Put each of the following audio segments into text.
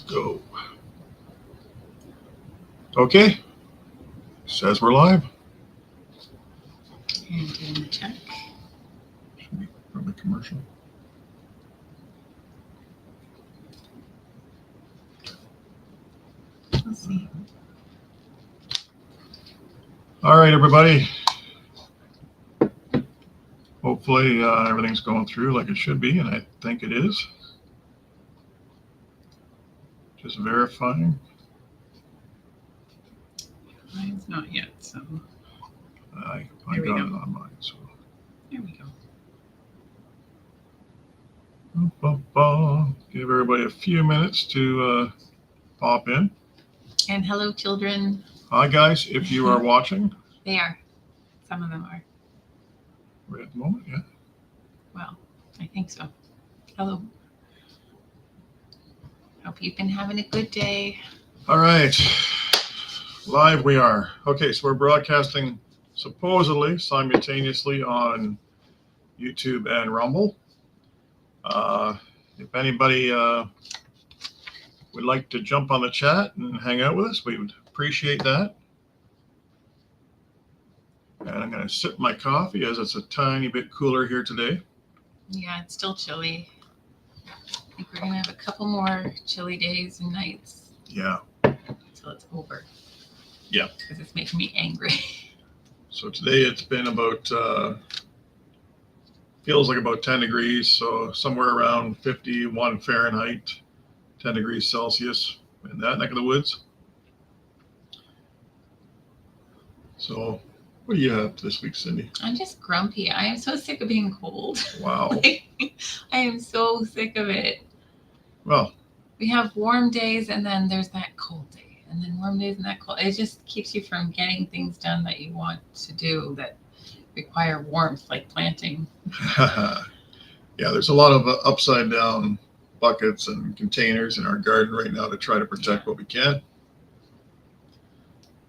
Go. Okay. Says we're live. And doing the check. Should be probably commercial. We'll see. All right, everybody. Hopefully everything's going through like it should be, and I think it is. Just verifying. Mine's not yet, so I There we got go. it on mine. So. there we go. Give everybody a few minutes to pop in. And hello, children. Hi, guys. If you are watching. They are. Some of them are. Right at the moment, yeah. Well, I think so. Hello. Hope you've been having a good day. All right. Live we are. Okay, so we're broadcasting supposedly simultaneously on YouTube and Rumble. If anybody would like to jump on the chat and hang out with us, we would appreciate that. And I'm going to sip my coffee as it's a tiny bit cooler here today. Yeah, it's still chilly. I think we're going to have a couple more chilly days and nights. Yeah. Until it's over. Yeah. Because it's making me angry. So today it's been about, feels like about 10 degrees. So somewhere around 51 Fahrenheit, 10 degrees Celsius in that neck of the woods. So what do you have this week, Cindy? I'm just grumpy. I am so sick of being cold. Wow. I am so sick of it. Well, we have warm days and then there's that cold day and then warm days and that cold. It just keeps you from getting things done that you want to do that require warmth, like planting. yeah, there's a lot of upside down buckets and containers in our garden right now to try to protect what we can.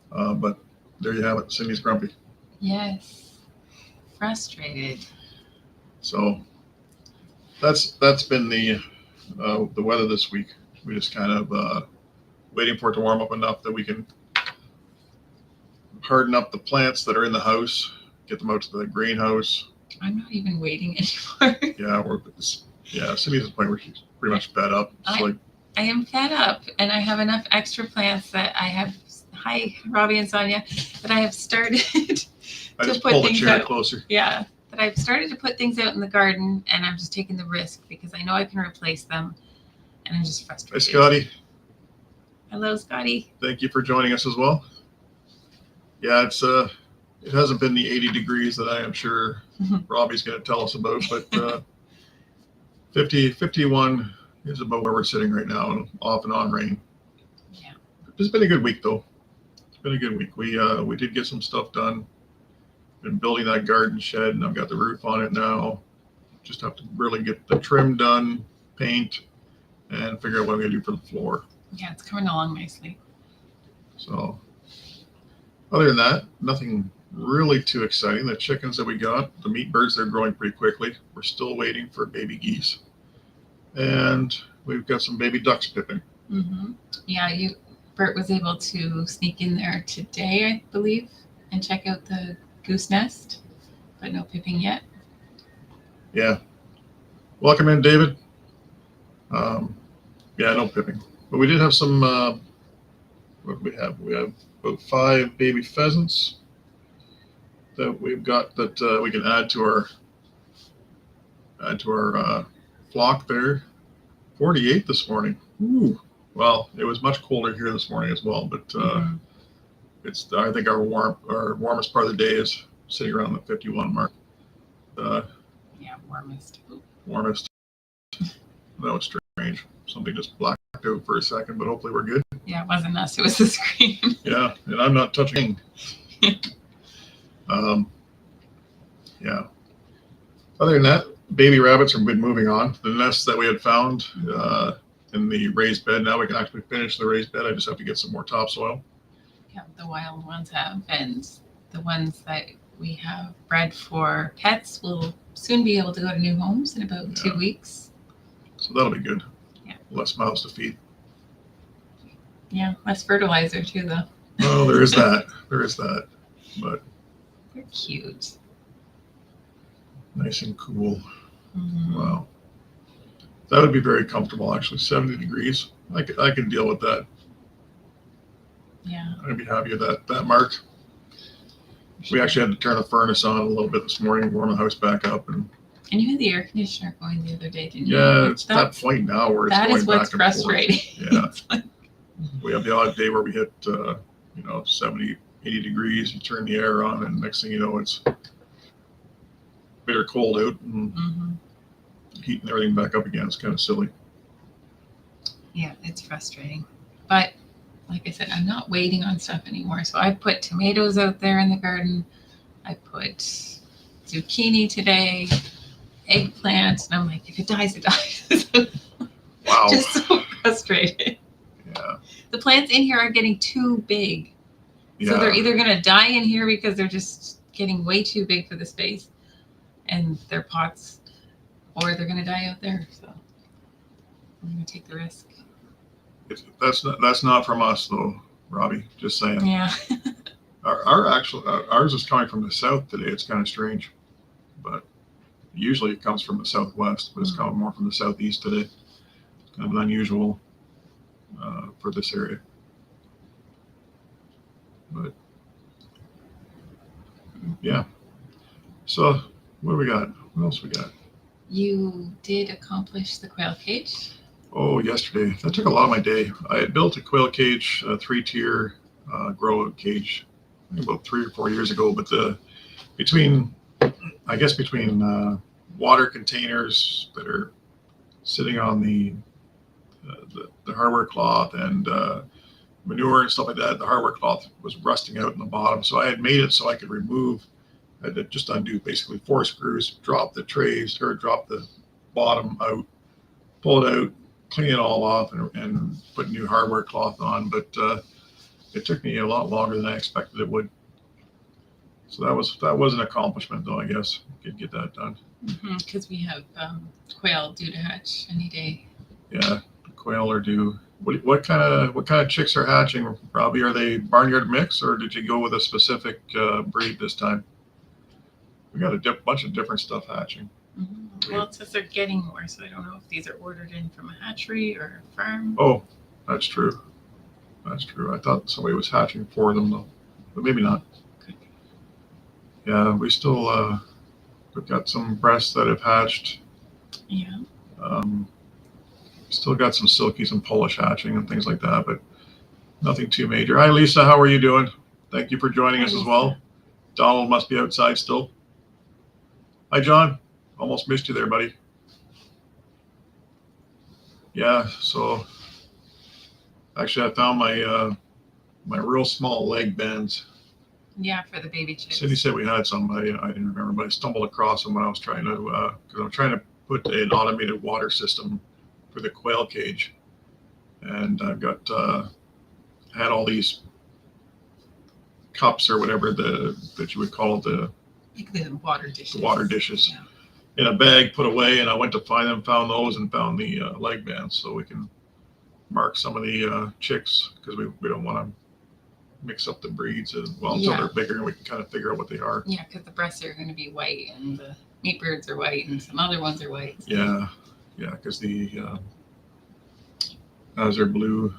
But there you have it. Cindy's grumpy. Yes. Frustrated. So that's been the weather this week. We just kind of waiting for it to warm up enough that we can harden up the plants that are in the house, get them out to the greenhouse. I'm not even waiting anymore. Cindy's at the point where she's pretty much fed up. I am fed up, and I have enough extra plants that I have. Hi, Robbie and Sonia, that I have started I just put pull the things chair out. Closer. Yeah, that I've started to put things out in the garden, and I'm just taking the risk because I know I can replace them, and I'm just frustrated. Hi, Scotty. Hello, Scotty. Thank you for joining us as well. Yeah, it hasn't been the 80 degrees that I am sure Robbie's going to tell us about, but 51 is about where we're sitting right now, and off and on rain. Yeah. It's been a good week, though. It's been a good week. We did get some stuff done. Been building that garden shed, and I've got the roof on it now. Just have to really get the trim done, paint, and figure out what I'm going to do for the floor. Yeah, it's coming along nicely. So, other than that, nothing really too exciting. The chickens that we got, the meat birds, they're growing pretty quickly. We're still waiting for baby geese. And we've got some baby ducks pipping. Mm-hmm. Yeah, Bert was able to sneak in there today, I believe, and check out the goose nest, but no pipping yet. Yeah. Welcome in, David. No pipping. But we did have some, what do we have? We have about 5 baby pheasants that we've got that we can add to our flock there. 48 this morning. Ooh. Well, it was much colder here this morning as well, but it's, I think our warmest part of the day is sitting around the 51 mark. Warmest. Warmest. That was strange. Something just blacked out for a second, but hopefully we're good. Yeah, it wasn't us. It was the screen. Yeah, and I'm not touching. Yeah. Other than that, baby rabbits have been moving on. The nests that we had found in the raised bed, now we can actually finish the raised bed. I just have to get some more topsoil. Yeah, the wild ones have, and the ones that we have bred for pets will soon be able to go to new homes in about 2 weeks. So that'll be good. Yeah. Less mouths to feed. Yeah, less fertilizer too, though. Oh, there is that. There is that. But They're cute. nice and cool. Mhm. Wow. That would be very comfortable, actually. 70 degrees. I could deal with that. Yeah. I'd be happy with that mark. We actually had to turn the furnace on a little bit this morning, warm the house back up, and And you had the air conditioner going the other day, didn't you? yeah, it's at that point now where it's that going is what's back and frustrating. forth. Yeah. It's like, We have the odd day where we hit 70, 80 degrees. You turn the air on, and next thing you know, it's bitter cold out, and mhm. heating everything back up again. It's kind of silly. Yeah, it's frustrating. But like I said, I'm not waiting on stuff anymore. So I put tomatoes out there in the garden. I put zucchini today, eggplant, and I'm like, if it dies, it dies. Wow. Just so frustrated. Yeah. The plants in here are getting too big. So they're either going to die in here because they're just getting way too big for the space and their pots, or they're going to die out there. So I'm going to take the risk. That's not from us though, Robbie. Just saying. Yeah. Ours is coming from the south today. It's kind of strange, but usually it comes from the southwest, but it's coming more from the southeast today. It's kind of unusual for this area. But yeah. So what do we got? What else we got? You did accomplish the quail cage. Oh, yesterday. That took a lot of my day. I had built a quail cage, a 3-tier grow out cage, about 3 or 4 years ago. But between water containers that are sitting on the hardware cloth and manure and stuff like that, the hardware cloth was rusting out in the bottom. So I had made it so I could remove. I had to just undo basically 4 screws, drop the trays or drop the bottom out, pull it out, clean it all off, and put new hardware cloth on. But it took me a lot longer than I expected it would. So that was an accomplishment, though. I guess could get that done. Because we have quail due to hatch any day. Yeah, the quail are due. What kind of chicks are hatching, Robbie? Are they barnyard mix, or did you go with a specific breed this time? We got a bunch of different stuff hatching. Mm-hmm. Well, it says they're getting more, so I don't know if these are ordered in from a hatchery or a farm. Oh, that's true. That's true. I thought somebody was hatching for them, though, but maybe not. Could be. Yeah, we still we've got some breasts that have hatched. Yeah. Still got some silkies and Polish hatching and things like that, but nothing too major. Hi, Lisa. How are you doing? Thank you for joining us as well. Donald must be outside still. Hi, John. Almost missed you there, buddy. Yeah, so actually I found my real small leg bands. Yeah, for the baby chicks. Cindy said we had some. I didn't remember, but I stumbled across them when I was trying to, because I'm trying to put an automated water system for the quail cage. And I've got, had all these cups or whatever that you would call the water dishes. The water dishes. Yeah. In a bag put away, and I went to find them, found those, and found the leg bands, so we can mark some of the chicks, because we don't want to mix up the breeds until they're bigger, and we can kind of figure out what they are. Yeah, because the breasts are going to be white, and the meat birds are white, and some other ones are white. So. Yeah, because the azure blue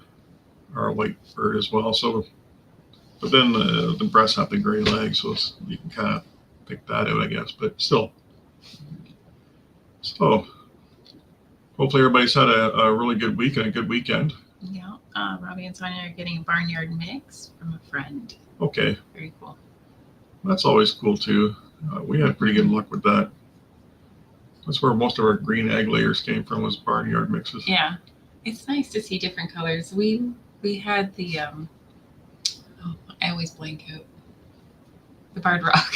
are a white bird as well. So, but then the breasts have the gray legs, so you can kind of pick that out, I guess. But still. So hopefully everybody's had a really good week and a good weekend. Yeah, Robbie and Sonia are getting a barnyard mix from a friend. Okay. Very cool. That's always cool too. We had pretty good luck with that. That's where most of our green egg layers came from, was barnyard mixes. Yeah, it's nice to see different colors. We had the I always blank out. The barred rock.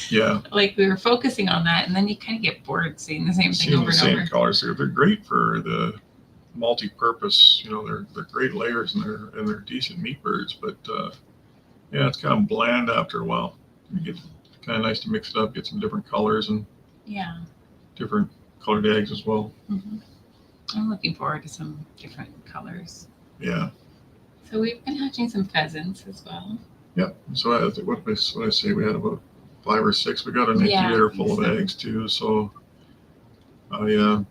Yeah. Like we were focusing on that, and then you kind of get bored seeing the same thing over and over. Seeing the same colors. They're great for the multi-purpose. They're great layers, and they're decent meat birds. But yeah, it's kind of bland after a while. You get kind of nice to mix it up, get some different colors and different colored eggs as well. Mm-hmm. I'm looking forward to some different colors. Yeah. So we've been hatching some pheasants as well. Yep. So I think what I say, we had about 5 or 6. We got an Yeah, incubator I think full of so. eggs too. So I don't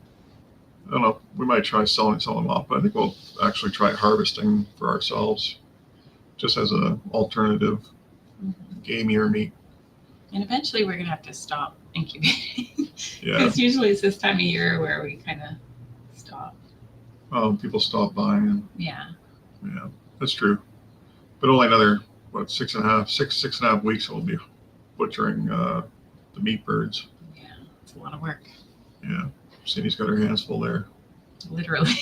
know. We might try selling some of them off, but I think we'll actually try harvesting for ourselves, just as an alternative, gamier meat. And eventually we're going to have to stop incubating. Yeah. Because usually it's this time of year where we kind of stop. People stop buying, and Yeah. that's true. But only another 6.5 weeks we'll be butchering the meat birds. Yeah, it's a lot of work. Yeah. Cindy's got her hands full there. Literally.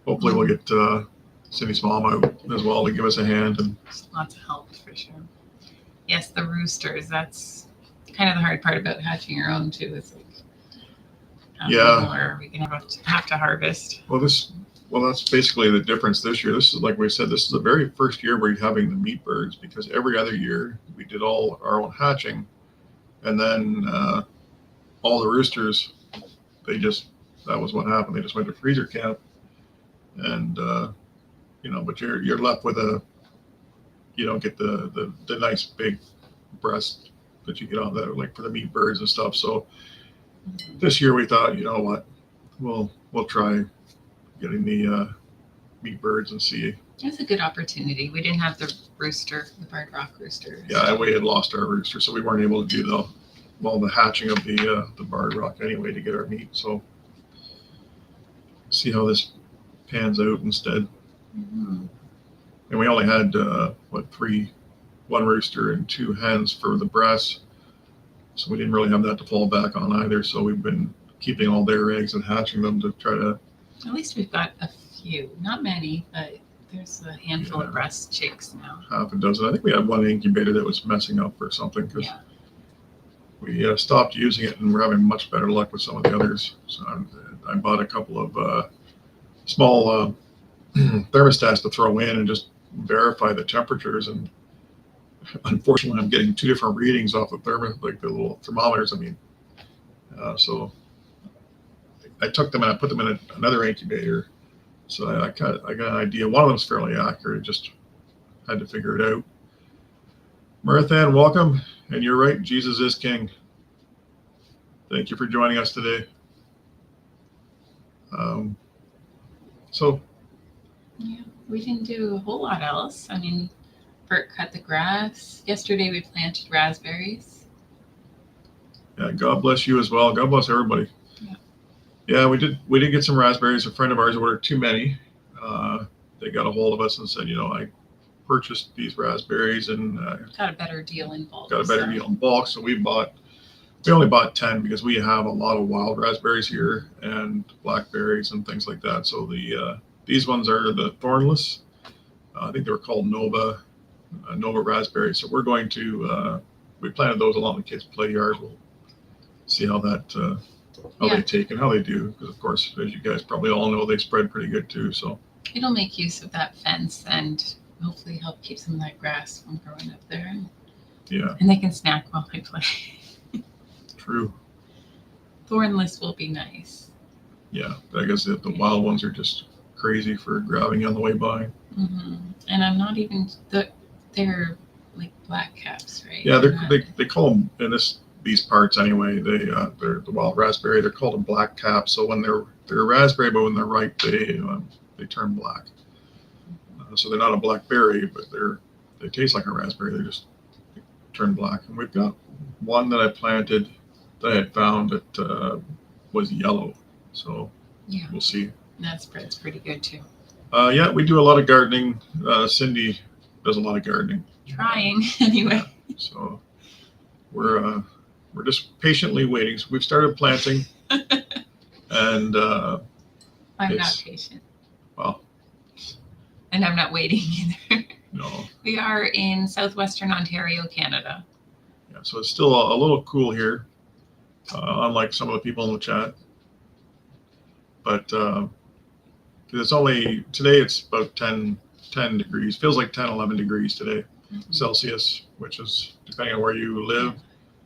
Hopefully we'll get Cindy's mom out as well to give us a hand. And lots of help for sure. Yes, the roosters. That's kind of the hard part about hatching your own too. It's like, how many more are we gonna have to harvest? Well, that's basically the difference this year. This is, like we said, this is the very first year we're having the meat birds, because every other year we did all our own hatching, and then all the roosters, that was what happened. They just went to freezer camp, and but you're left with you don't get the nice big breast that you get on there, like for the meat birds and stuff. So this year we thought, you know what, we'll try getting the meat birds and see. It was a good opportunity. We didn't have the barred rock rooster. Yeah, and we had lost our rooster, so we weren't able to do the hatching of the barred rock anyway to get our meat. So see how this pans out instead. Mm-hmm. And we only had one rooster and 2 hens for the breasts, so we didn't really have that to fall back on either. So we've been keeping all their eggs and hatching them to try to. At least we've got a few, not many, but there's a handful of breast chicks now. Half a dozen. I think we had one incubator that was messing up or something, because we stopped using it, and we're having much better luck with some of the others. So I bought a couple of small thermostats to throw in and just verify the temperatures. And unfortunately, I'm getting 2 different readings off the the little thermometers. So I took them and I put them in another incubator. So I got an idea. One of them's fairly accurate. Just had to figure it out. Marithan, welcome. And you're right, Jesus is King. Thank you for joining us today. Yeah, we didn't do a whole lot else. Bert cut the grass. Yesterday we planted raspberries. Yeah, God bless you as well. God bless everybody. Yeah, we did get some raspberries. A friend of ours ordered too many. They got a hold of us and said, I purchased these raspberries and got a better deal in bulk. So we only bought 10 because we have a lot of wild raspberries here and blackberries and things like that. So these ones are the thornless. I think they were called Nova raspberries. So we're going to we planted those along the kids' play yard. We'll see how they take and how they do, because of course, as you guys probably all know, they spread pretty good too. So it'll make use of that fence and hopefully help keep some of that grass from growing up there. Yeah. And they can snack while they play. True. Thornless will be nice. Yeah, I guess the wild ones are just crazy for grabbing you on the way by. Mm-hmm. And I'm not even they're like black caps, right? Yeah, they call them in these parts anyway. They're the wild raspberry. They're called a black cap. So when they're raspberry, but when they're ripe, they turn black. So they're not a blackberry, but they taste like a raspberry. They turn black. And we've got one that I planted that I had found that was yellow. So we'll see. That spreads pretty good too. Yeah, we do a lot of gardening. Cindy does a lot of gardening. Trying anyway. Yeah, so we're just patiently waiting. So we've started planting, and I'm not patient. Well, and I'm not waiting either. No. We are in southwestern Ontario, Canada. Yeah, so it's still a little cool here, unlike some of the people in the chat. But it's today it's about 10 degrees. Feels like 10, 11 degrees today, Celsius, which is, depending on where you live.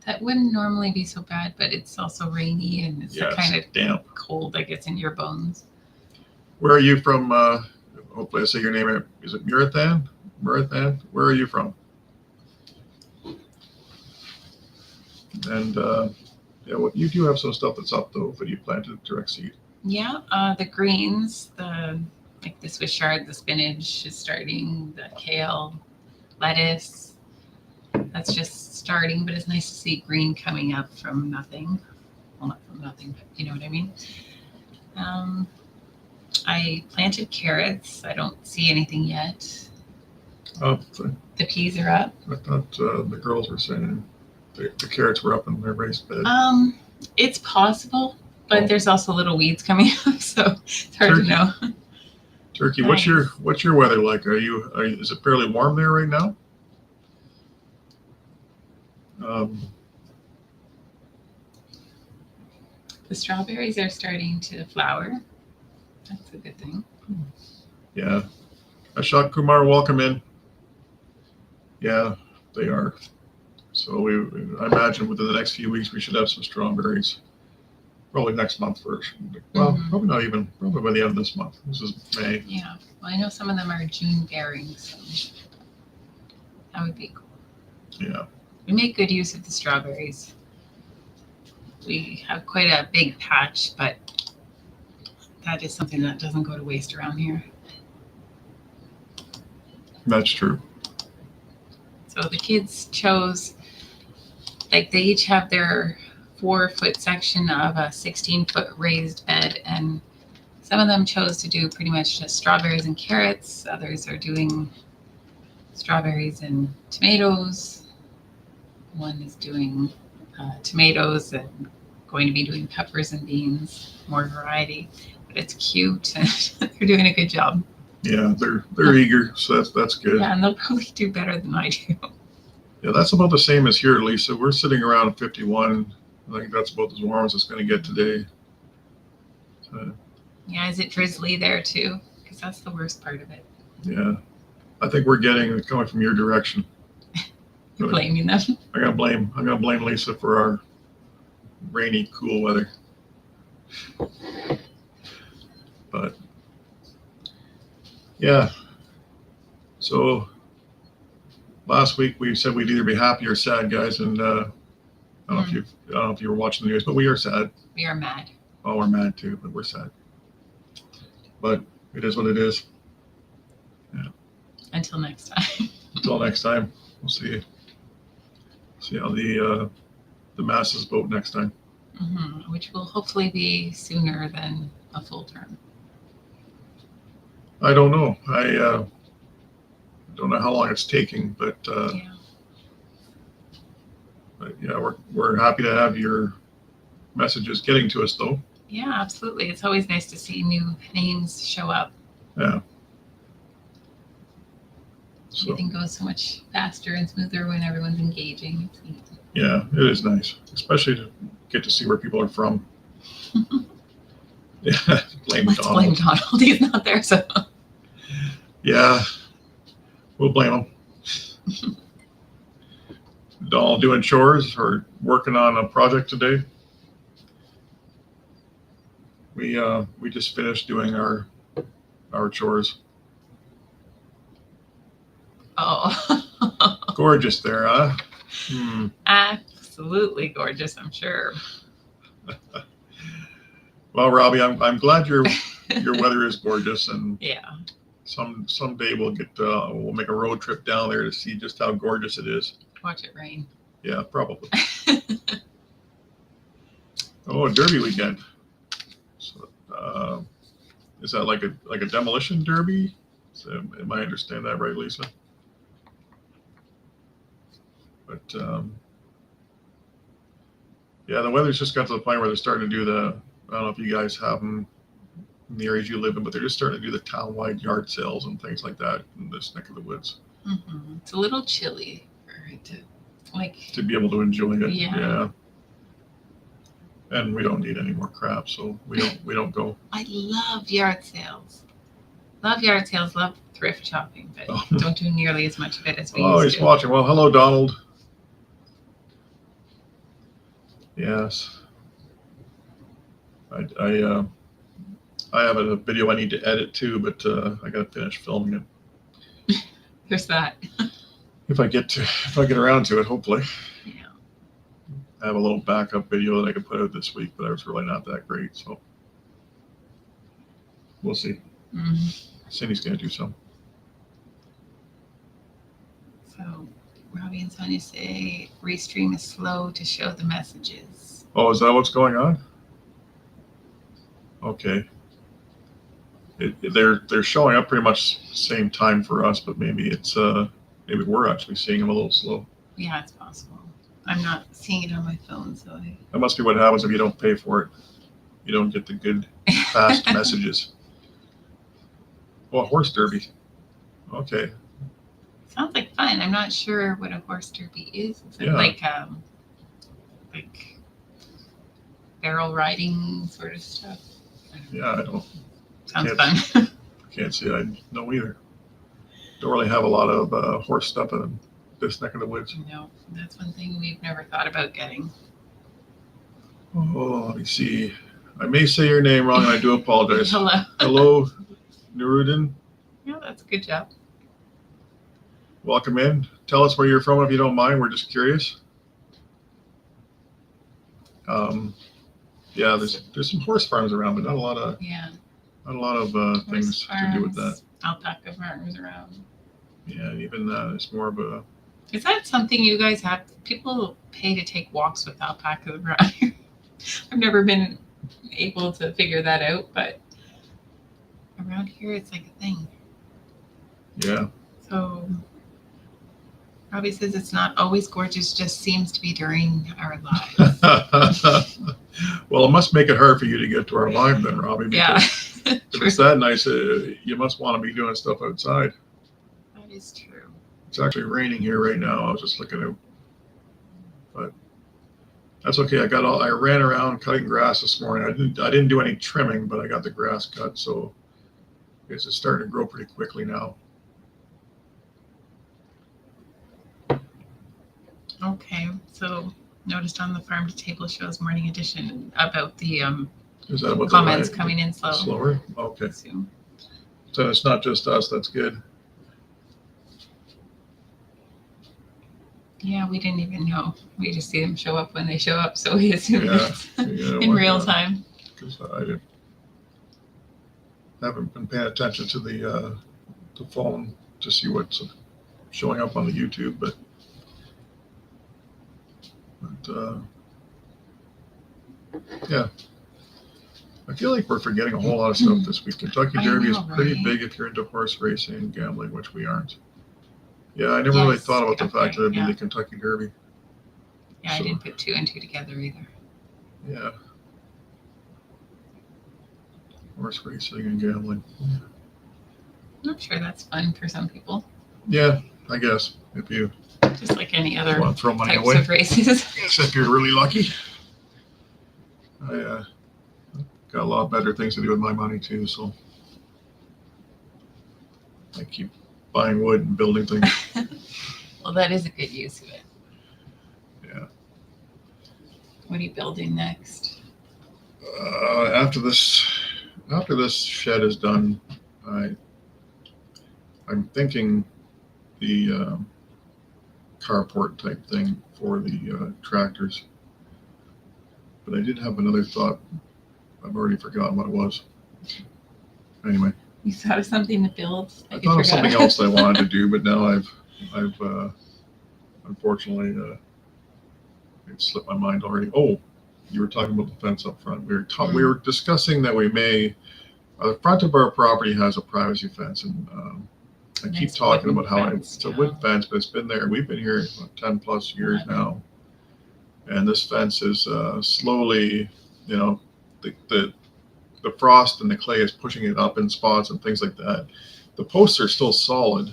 That wouldn't normally be so bad, but it's also rainy and it's the kind of damp cold that gets in your bones. Where are you from? Hopefully I say your name right. Is it Murathan? Murathan? Where are you from? And yeah, well, you do have some stuff that's up though, but you planted direct seed. Yeah, the greens, like the Swiss chard, the spinach is starting, the kale, lettuce. That's just starting, but it's nice to see green coming up from nothing. Well, not from nothing, but you know what I mean. I planted carrots. I don't see anything yet. Oh, The peas are up. I thought the girls were saying the carrots were up in their raised bed. It's possible, but Oh. there's also little weeds coming up, so it's hard to know. Turkey, Nice. what's your weather like? Is it fairly warm there right now? The strawberries are starting to flower. That's a good thing. Yeah. Ashok Kumar, welcome in. Yeah, they are. So I imagine within the next few weeks we should have some strawberries. Probably next month first. Well, probably not even. Probably by the end of this month. This is May. Yeah. Well, I know some of them are June bearing, so that would be cool. Yeah. We make good use of the strawberries. We have quite a big patch, but that is something that doesn't go to waste around here. That's true. So the kids chose, like they each have their 4-foot section of a 16-foot raised bed, and some of them chose to do pretty much just strawberries and carrots. Others are doing strawberries and tomatoes. One is doing tomatoes and going to be doing peppers and beans, more variety. But it's cute and they're doing a good job. Yeah, they're eager, so that's good. Yeah, and they'll probably do better than I do. Yeah, that's about the same as here, Lisa. We're sitting around 51. I think that's about as warm as it's going to get today. Yeah, is it drizzly there too? Because that's the worst part of it. Yeah, I think we're getting it coming from your direction. You're blaming them. I'm gonna blame Lisa for our rainy, cool weather. But yeah, so last week we said we'd either be happy or sad, guys, and I don't know if you were watching the news, but we are sad. We are mad. Oh, we're mad too, but we're sad. But it is what it is. Yeah. Until next time. Until next time, we'll see how the masses vote next time. Which will hopefully be sooner than a full term. I don't know. I don't know how long it's taking, but yeah, we're happy to have your messages getting to us, though. Yeah, absolutely. It's always nice to see new names show up. Yeah. So, everything goes so much faster and smoother when everyone's engaging. It's neat. Yeah, it is nice, especially to get to see where people are from. Yeah, Let's blame Donald. He's not there, so. Yeah, we'll blame him. Donald doing chores or working on a project today. We just finished doing our chores. Oh. Gorgeous there, huh? Absolutely gorgeous, I'm sure. Well, Robbie, I'm glad your weather is gorgeous, and yeah, someday we'll make a road trip down there to see just how gorgeous it is. Watch it rain. Yeah, probably. Oh, a derby weekend. So, is that like a demolition derby? So, am I understand that right, Lisa? But yeah, the weather's just got to the point where they're starting to do I don't know if you guys have them in the areas you live in, but they're just starting to do the town-wide yard sales and things like that in this neck of the woods. It's a little chilly to be able to enjoy it. Yeah. And we don't need any more crap, so we don't go. I love yard sales. Love thrift shopping, but don't do nearly as much of it as we used to. Oh, he's watching. Well, hello, Donald. Yes. I have a video I need to edit too, but I got to finish filming it. There's that. If I get around to it, hopefully. Yeah. I have a little backup video that I could put out this week, but I was really not that great, so we'll see. Mm-hmm. Cindy's gonna do some. So Robbie and Sonia say restream is slow to show the messages. Oh, is that what's going on? Okay. They're showing up pretty much same time for us, but maybe it's maybe we're actually seeing them a little slow. Yeah, it's possible. I'm not seeing it on my phone, so That must be what happens if you don't pay for it. You don't get the good fast messages. Oh, a horse derby. Okay. Sounds like fun. I'm not sure what a horse derby is. Is it Yeah. like barrel riding sort of stuff? Yeah, I don't. Sounds Yes. fun. Can't say I know either. Don't really have a lot of horse stuff in this neck of the woods. No, that's one thing we've never thought about getting. Oh, let me see. I may say your name wrong, and I do apologize. Hello. Hello, Nurudin. Yeah, that's a good job. Welcome in. Tell us where you're from if you don't mind. We're just curious. Yeah, there's some horse farms around, but not a lot of things to do with that. Alpaca farms around. Yeah, and even it's more of a. Is that something you guys have? People pay to take walks with alpacas around here. I've never been able to figure that out, but around here it's like a thing. Yeah. So Robbie says it's not always gorgeous, just seems to be during our lives. Well, it must make it hard for you to get to our live then, Robbie. Yeah. If it's that nice, you must want to be doing stuff outside. That is true. It's actually raining here right now. I was just looking out, but that's okay. I ran around cutting grass this morning. I didn't do any trimming, but I got the grass cut, so I guess it's starting to grow pretty quickly now. Okay, so noticed on the farm to table shows morning edition about the Is that what comments coming in slow. Slower? Okay. Assume. So it's not just us. That's good. Yeah, we didn't even know. We just see them show up when they show up, so we assume Yeah, it's yeah, in real time. Because I haven't been paying attention to the phone to see what's showing up on the YouTube, but yeah. I feel like we're forgetting a whole lot of stuff this week. Kentucky I Derby is know, pretty right? big if you're into horse racing and gambling, which we aren't. Yeah, I never really Yes, thought about the okay, fact that it'd yeah. be the Kentucky Derby. Yeah, I So- didn't put two and two together either. Yeah. Horse racing and gambling. I'm sure that's fun for some people, Yeah, I guess if you just like any other want to throw money types away. of races. Except you're really lucky. I got a lot better things to do with my money too, so I keep buying wood and building things. Well, that is a good use of it. Yeah. What are you building next? After this shed is done, I'm thinking the carport type thing for the tractors. But I did have another thought. I've already forgotten what it was. Anyway, You thought of something to build? I thought of something else I wanted to do, but now I've unfortunately it slipped my mind already. Oh, you were talking about the fence up front. We were discussing that we may. The front of our property has a privacy fence, and I keep Nice talking wooden about how fence, it's a yeah. wood fence, but it's been there. We've been here 10 plus years 11. now, and this fence is slowly, the frost and the clay is pushing it up in spots and things like that. The posts are still solid,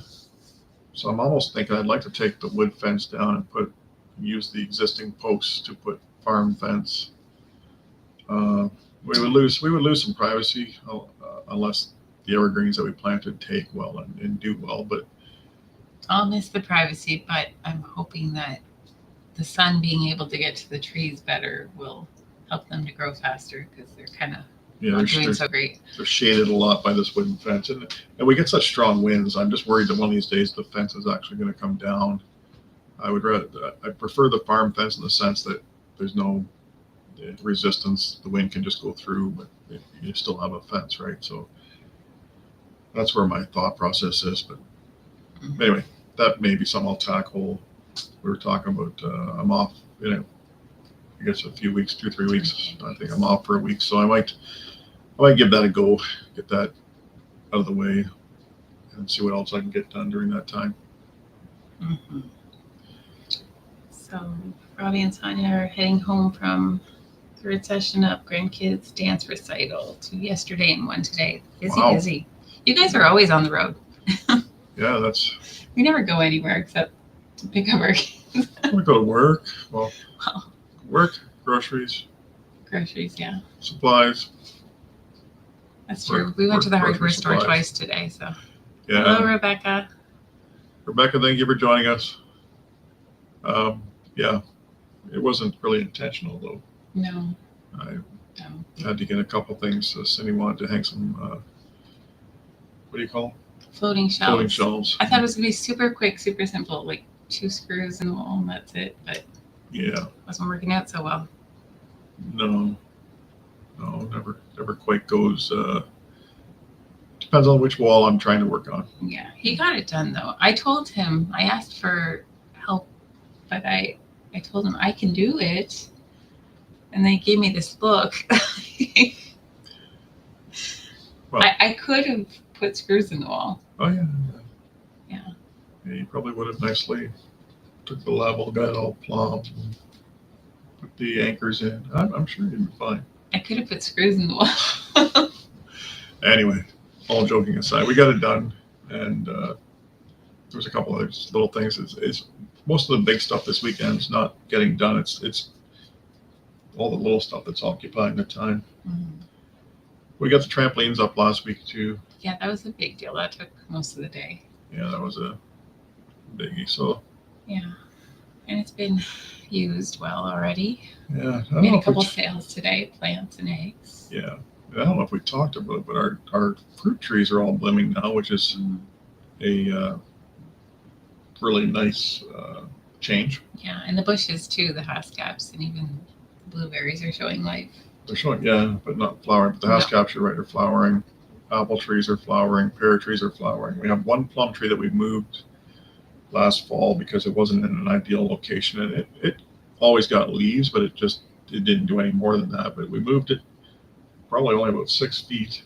so I'm almost thinking I'd like to take the wood fence down and use the existing posts to put farm fence. We would lose some privacy unless the evergreens that we planted take well and do well. But I'll miss the privacy, but I'm hoping that the sun being able to get to the trees better will help them to grow faster because they're kind of Yeah, not doing so great. they're shaded a lot by this wooden fence, and we get such strong winds. I'm just worried that one of these days the fence is actually going to come down. I prefer the farm fence in the sense that there's no resistance. The wind can just go through, but you still have a fence, right? So that's where my thought process is. But anyway, that may be something I'll tackle. We were talking about I'm off, I guess a few weeks, 2-3 weeks. I think I'm off for a week, so I might give that a go, get that out of the way, and see what else I can get done during that time. Mm-hmm. So Robbie and Sonia are heading home from third session of grandkids dance recital, 2 yesterday and 1 today. Busy. You guys are always on the road. Yeah, we never go anywhere except to pick up our kids. We go to work. Well, work, groceries, yeah. supplies. That's true. We went to the hardware store twice today. So yeah. Hello, Rebecca. Rebecca, thank you for joining us. Yeah, it wasn't really intentional though. No. I had to get a couple things. Cindy wanted to hang some, what do you call them? Floating shelves. Floating shelves. I thought it was going to be super quick, super simple, like 2 screws in the wall and that's it. But yeah, it wasn't working out so well. No, never quite goes. Depends on which wall I'm trying to work on. Yeah, he got it done though. I told him, I asked for help, but I told him I can do it. And they gave me this look. Well, I could have put screws in the wall. Oh yeah. Yeah. Yeah, you probably would have nicely took the level, got it all plumbed, and put the anchors in. I'm sure you'd be fine. I could have put screws in the wall. Anyway, all joking aside, we got it done, and there was a couple other little things. It's most of the big stuff this weekend is not getting done. It's all the little stuff that's occupying the time. Mm-hmm. We got the trampolines up last week too. Yeah, that was a big deal. That took most of the day. Yeah, that was a biggie. So yeah, and it's been used well already. Yeah, Made a couple sales today, plants and eggs. Yeah, I don't know if we talked about it, but our fruit trees are all blooming now, which is a really nice change. Yeah, and the bushes too, the hascaps and even blueberries are showing life. They're showing, yeah, but not flowering. But the hascaps, you're right, are flowering. Apple trees are flowering. Pear trees are flowering. We have one plum tree that we moved last fall because it wasn't in an ideal location, and it always got leaves, but it didn't do any more than that. But we moved it probably only about 6 feet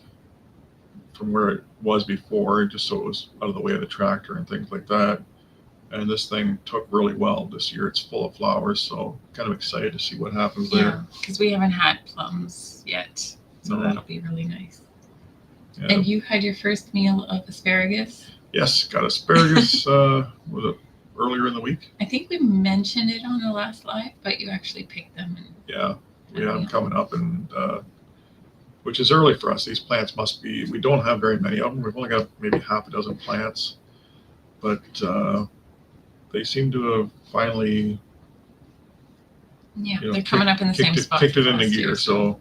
from where it was before, just so it was out of the way of the tractor and things like that. And this thing took really well this year. It's full of flowers, so kind of excited to see what happens there. Yeah, because we haven't had plums yet, so that'll be really nice. Yeah. And you had your first meal of asparagus? Yes, got asparagus was it earlier in the week? I think we mentioned it on the last live, but you actually picked them. Yeah, we have them coming up, and which is early for us. These plants we don't have very many of them. We've only got maybe half a dozen plants, but they seem to have finally, they're coming up in the same spot. Kicked it into gear. So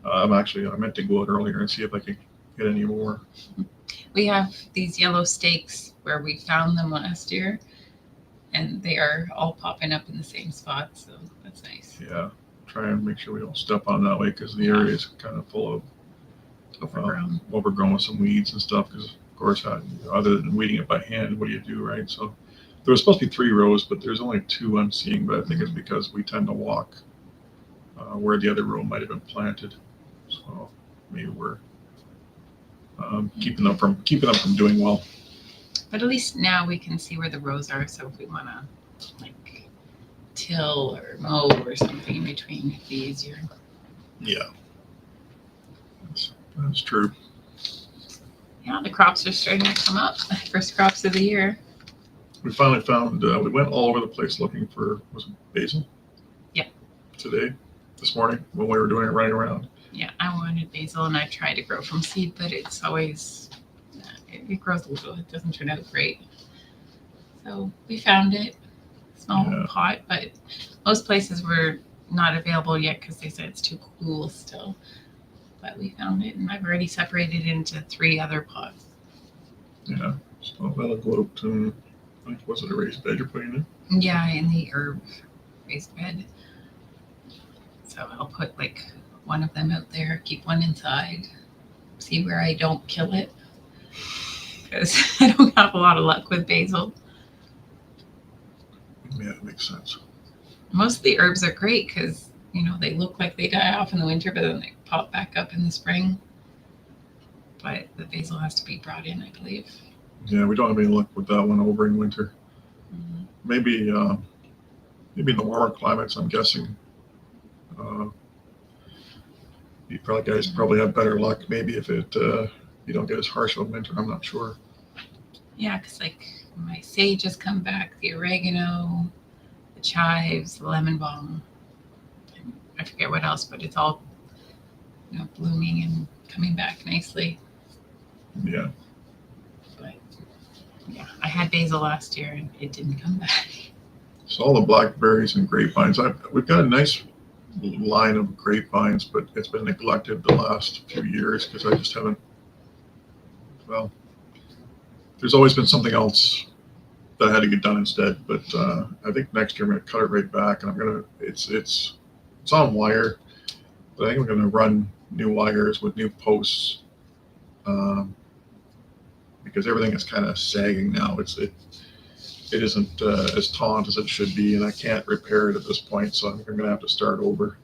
I meant to go out earlier and see if I could get any more. We have these yellow stakes where we found them last year, and they are all popping up in the same spot. So that's nice. Yeah, try and make sure we don't step on that way because the area is kind of full of overgrown with some weeds and stuff. Because of course, other than weeding it by hand, what do you do, right? So there was supposed to be 3 rows, but there's only 2 I'm seeing. But I think it's because we tend to walk where the other row might have been planted. So maybe we're keeping them from doing well. But at least now we can see where the rows are. So if we want to till or mow or something in between, it'd be easier. Yeah, that's true. Yeah, the crops are starting to come up. First crops of the year. We finally found, we went all over the place looking for, was it basil? Yep. This morning, when we were doing it running around. Yeah, I wanted basil, and I tried to grow from seed, but it's always, it grows a little. It doesn't turn out great. So we found it, small pot, but most places were not available yet because they said it's too cool still. but we found it, and I've already separated it into 3 other pots. Yeah, so that'll go out to, was it a raised bed you're putting in? Yeah, in the herb raised bed. So I'll put like one of them out there, keep one inside, see where I don't kill it, because I don't have a lot of luck with basil. Yeah, it makes sense. Most of the herbs are great because, you know, they look like they die off in the winter, but then they pop back up in the spring. But the basil has to be brought in, I believe. Yeah, we don't have any luck with that one over in winter. Mm-hmm. Maybe in the warmer climates, I'm guessing. You guys probably have better luck. Maybe if it you don't get as harsh of a winter. I'm not sure. Yeah, because like my sage has come back, the oregano, the chives, the lemon balm. I forget what else, but it's all, you know, blooming and coming back nicely. Yeah. But yeah, I had basil last year and it didn't come back. So all the blackberries and grapevines. We've got a nice line of grapevines, but it's been neglected the last few years because I just haven't. Well, there's always been something else that I had to get done instead. But I think next year I'm going to cut it right back, and I'm going to. It's on wire, but I think I'm going to run new wires with new posts because everything is kind of sagging now. It isn't as taut as it should be, and I can't repair it at this point, so I think I'm going to have to start over.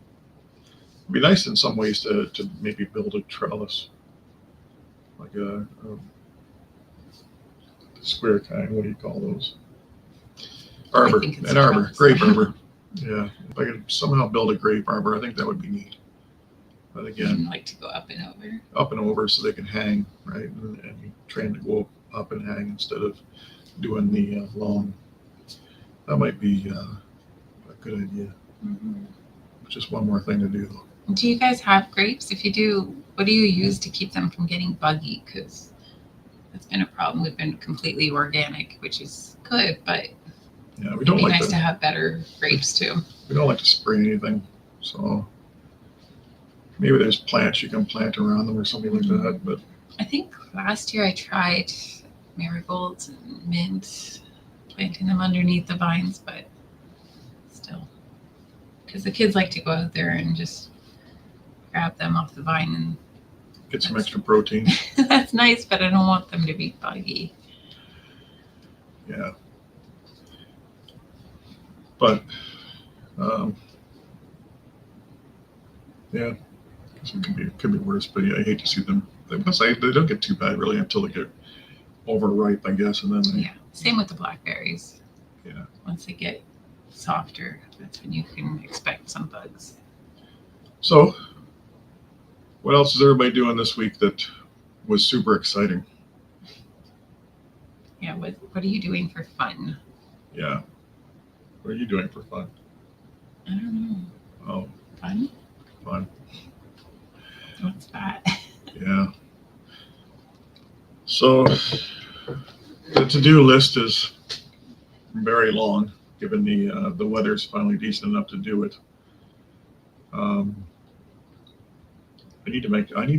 It'd be nice in some ways to maybe build a trellis, like a square kind. What do you call those? Arbor, an arbor, grape arbor. Yeah, if I could somehow build a grape arbor, I think that would be neat. But again, I'd like to go up and over. Up and over so they can hang, right? And you train to go up and hang instead of doing the long. That might be a good idea. Mm-hmm. Just one more thing to do. Do you guys have grapes? If you do, what do you use to keep them from getting buggy? Because that's been a problem. We've been completely organic, which is good, but yeah, we it'd don't be like nice to have better grapes too. We don't like to spray anything, so maybe there's plants you can plant around them or something like that. But I think last year I tried marigolds and mint, planting them underneath the vines, but still, because the kids like to go out there and just grab them off the vine, and get some extra protein. that's nice, but I don't want them to be buggy. Yeah. But, yeah, it could be worse. But yeah, I hate to see them. They don't get too bad really until they get overripe, I guess, and then Yeah. Same with the blackberries. Yeah. Once they get softer, that's when you can expect some bugs. So, what else is everybody doing this week that was super exciting? Yeah. What are you doing for fun? Yeah. What are you doing for fun? I don't know. Oh, Fun? What's that? Yeah. So the to-do list is very long, given the weather's finally decent enough to do it. I need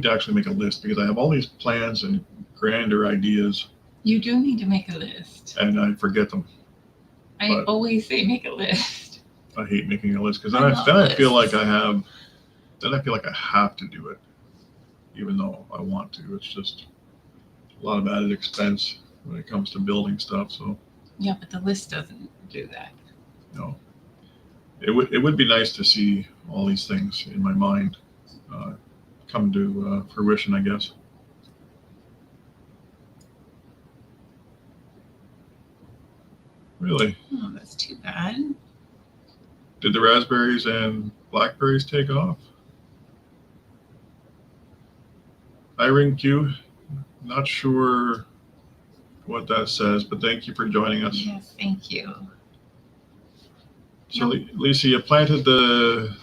to actually make a list because I have all these plans and grander ideas, You do need to make a list. and I forget them. I always say make a list. I hate making a list because I then I feel lists. like I have to do it, even though I want to. It's just a lot of added expense when it comes to building stuff. So Yeah, but the list doesn't do that. no, it would be nice to see all these things in my mind come to fruition, I guess. Really? Oh, that's too bad. Did the raspberries and blackberries take off? I ring Q. Not sure what that says, but thank you for joining us. Yes, thank you. So, Lisa, you planted the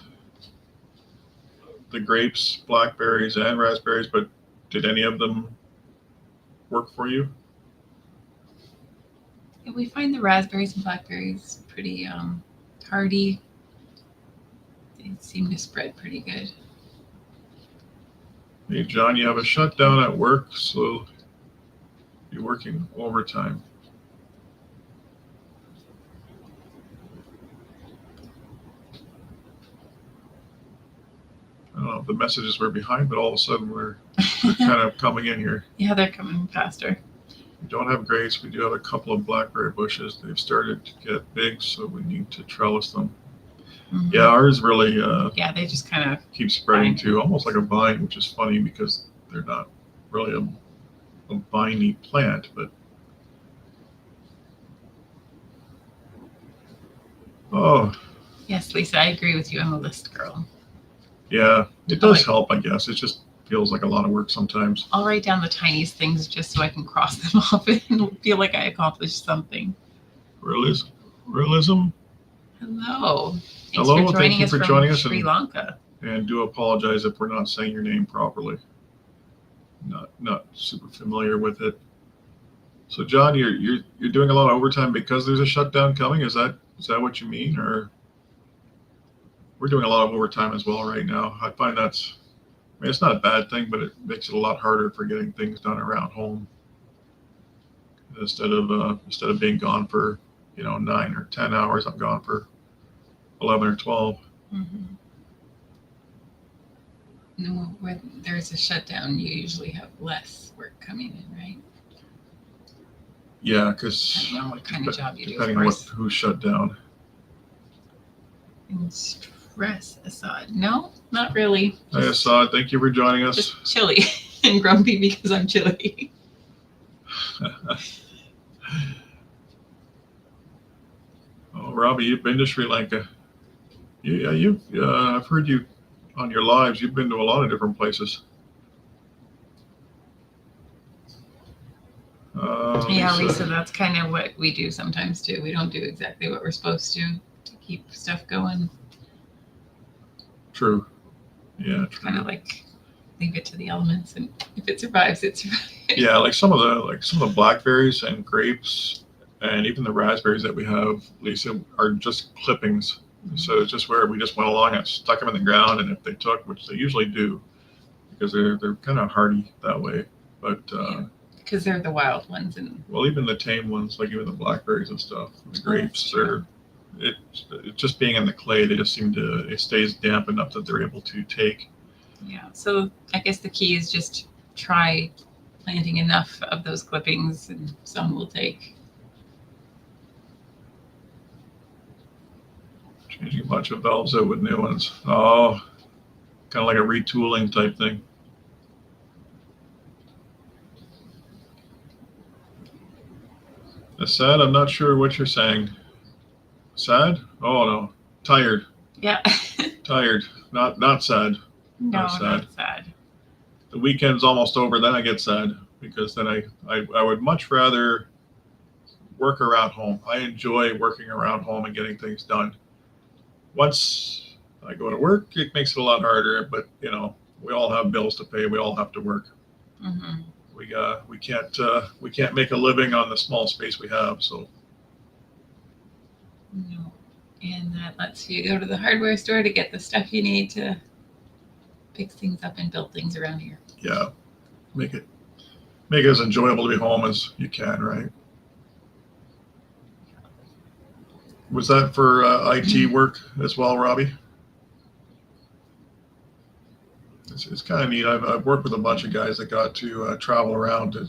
grapes, blackberries, and raspberries, but did any of them work for you? Yeah, we find the raspberries and blackberries pretty hardy. They seem to spread pretty good. Hey, John, you have a shutdown at work, so you're working overtime. I don't know if the messages were behind, but all of a sudden they're kind of coming in here. Yeah, they're coming faster. We don't have grapes. We do have a couple of blackberry bushes. They've started to get big, so we need to trellis them. Mhm. Yeah, ours really Yeah, they just kind of. keep spreading Vine. to almost like a vine, which is funny because they're not really a viney plant, but oh Yes, Lisa, I agree with you. I'm a list girl. yeah, it does help, I guess. It just feels like a lot of work sometimes. I'll write down the tiniest things just so I can cross them off and feel like I accomplished something. Realism. Hello. Hello, thank you for joining us Sri Lanka. And do apologize if we're not saying your name properly. Not super familiar with it. So John, you're doing a lot of overtime because there's a shutdown coming. Is that what you mean? Or we're doing a lot of overtime as well right now. I find I mean, it's not a bad thing, but it makes it a lot harder for getting things done around home. Instead of being gone for 9 or 10 hours, I'm gone for 11 or 12. Mm-hmm. No, when there's a shutdown, you usually have less work coming in, right? Yeah, because I don't know what kind of job you do. Depending on who shut down. And stress, Assad. No, not really. Hi, Assad. Thank you for joining us. Just chilly and grumpy because I'm chilly. Oh, Robbie, you've been to Sri Lanka. I've heard you on your lives. You've been to a lot of different places. Yeah, Lisa, that's kind of what we do sometimes too. We don't do exactly what we're supposed to keep stuff going. True. Yeah, true. Kind of like leave it to the elements, and if it survives, it survives. Yeah, like some of the blackberries and grapes, and even the raspberries that we have, Lisa, are just clippings. So it's just where we just went along and stuck them in the ground, and if they took, which they usually do, because they're kind of hardy that way. But because they're the wild ones, and well, even the tame ones, like even the blackberries and stuff, the grapes, it's just being in the clay. They just it stays damp enough that they're able to take. Yeah. So I guess the key is just try planting enough of those clippings, and some will take. Changing a bunch of valves out with new ones. Oh, kind of like a retooling type thing. Sad? I'm not sure what you're saying. Sad? Oh no, tired. Yeah. Tired. Not sad. No, not sad. Not sad. The weekend's almost over, then I get sad because then I would much rather work around home. I enjoy working around home and getting things done. Once I go to work, it makes it a lot harder, but we all have bills to pay. We all have to work. Mm-hmm. We can't make a living on the small space we have. So no, and that lets you go to the hardware store to get the stuff you need to fix things up and build things around here. Yeah, make it as enjoyable to be home as you can, right? Was that for IT work as well, Robbie? It's kind of neat. I've worked with a bunch of guys that got to travel around to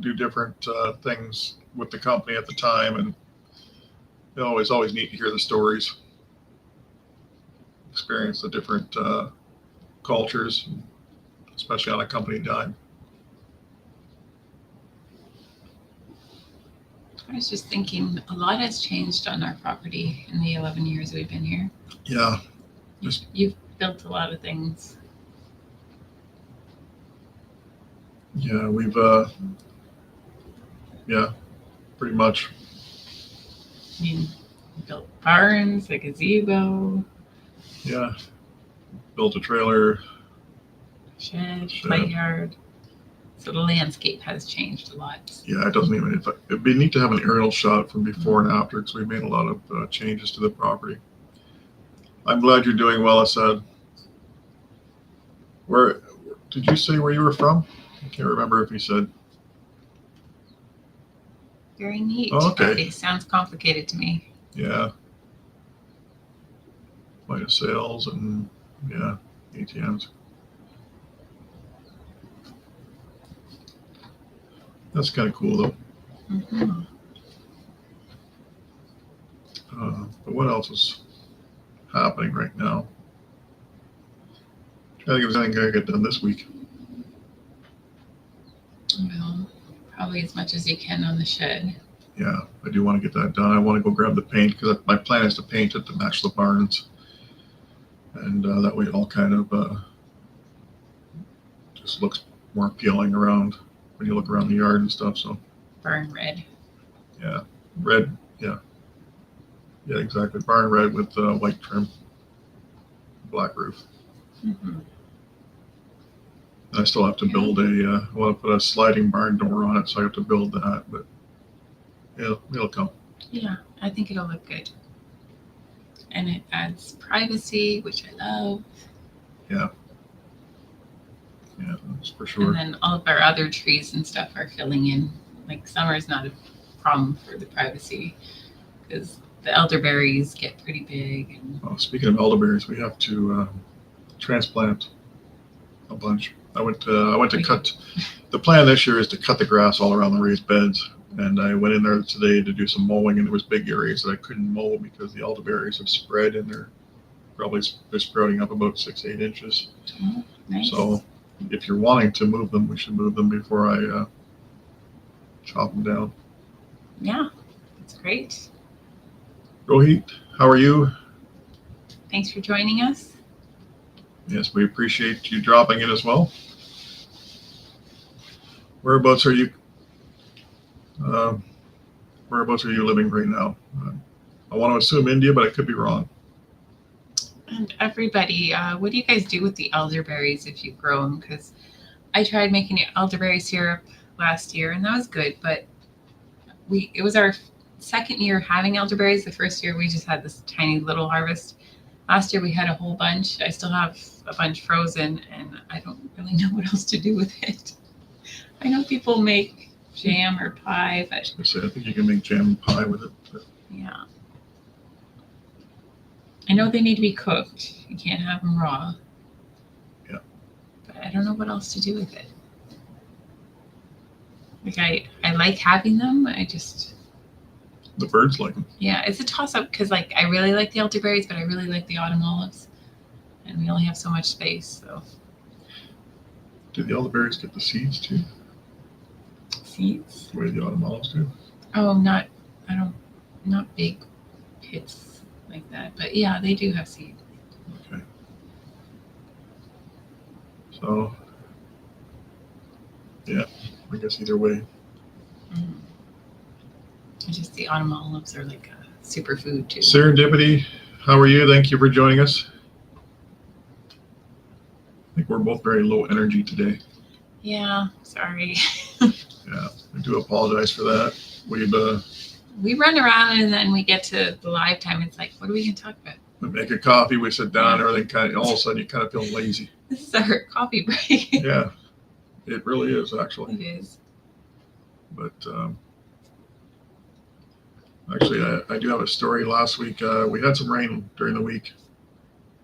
do different things with the company at the time, and it's always neat to hear the stories, experience the different cultures, especially on a company dime. I was just thinking, a lot has changed on our property in the 11 years we've been here. Yeah. You've built a lot of things. Yeah, we've, pretty much. I mean, we built barns, a gazebo. Yeah. Built a trailer. Shed. Play yard. So the landscape has changed a lot. Yeah, it doesn't even, it'd be neat to have an aerial shot from before and after, because we've made a lot of changes to the property. I'm glad you're doing well, Assad. Did you say where you were from? I can't remember if you said. Very neat. Oh, okay. It sounds complicated to me. Yeah. Point of sales and yeah, ATMs. That's kind of cool though. Mm-hmm. But what else is happening right now? I think it was anything I get done this week. Well, probably as much as you can on the shed. Yeah, I do want to get that done. I want to go grab the paint because my plan is to paint it to match the barns, and that way it all kind of just looks more appealing around when you look around the yard and stuff. So Burn red. yeah, red. Yeah, exactly. Barn red with white trim, black roof. Mm-hmm. And I still have to build I want to put a sliding barn door on it, so I have to build that, but it'll come. Yeah, I think it'll look good. And it adds privacy, which I love. Yeah, that's for sure. And then all of our other trees and stuff are filling in. Like summer's not a problem for the privacy because the elderberries get pretty big. And Well, speaking of elderberries, we have to transplant a bunch. I went to cut. The plan this year is to cut the grass all around the raised beds, and I went in there today to do some mowing, and there was big areas that I couldn't mow because the elderberries have spread, and they're sprouting up about 6-8 inches. oh, nice. So if you're wanting to move them, we should move them before I chop them down. Yeah, that's great. Rohit, how are you? Thanks for joining us. Yes, we appreciate you dropping in as well. Whereabouts are you? Whereabouts are you living right now? I want to assume India, but I could be wrong. And everybody, what do you guys do with the elderberries if you grow them? Because I tried making elderberry syrup last year, and that was good. But it was our second year having elderberries. The first year we just had this tiny little harvest. Last year we had a whole bunch. I still have a bunch frozen, and I don't really know what else to do with it. I know people make jam or pie, but I think you can make jam and pie with it. But yeah. I know they need to be cooked. You can't have them raw. Yeah. But I don't know what else to do with it. Like I like having them. the birds like them. Yeah, it's a toss up because like I really like the elderberries, but I really like the autumn olives, and we only have so much space. So Do the elderberries get the seeds too? seeds. The way the autumn olives do? Oh, not big pits like that, but yeah, they do have seeds. Okay. So, yeah, I guess either way. Mm. It's just the autumn olives are like a superfood too. Serendipity, how are you? Thank you for joining us. I think we're both very low energy today. Yeah, sorry. Yeah, I do apologize for that. We run around and then we get to the live time. It's like, what are we going to talk about? We make a coffee, we sit down, everything all of a sudden you kind of feel lazy. This is our coffee break. Yeah, it really is actually. It is. But actually, I do have a story. Last week, we had some rain during the week,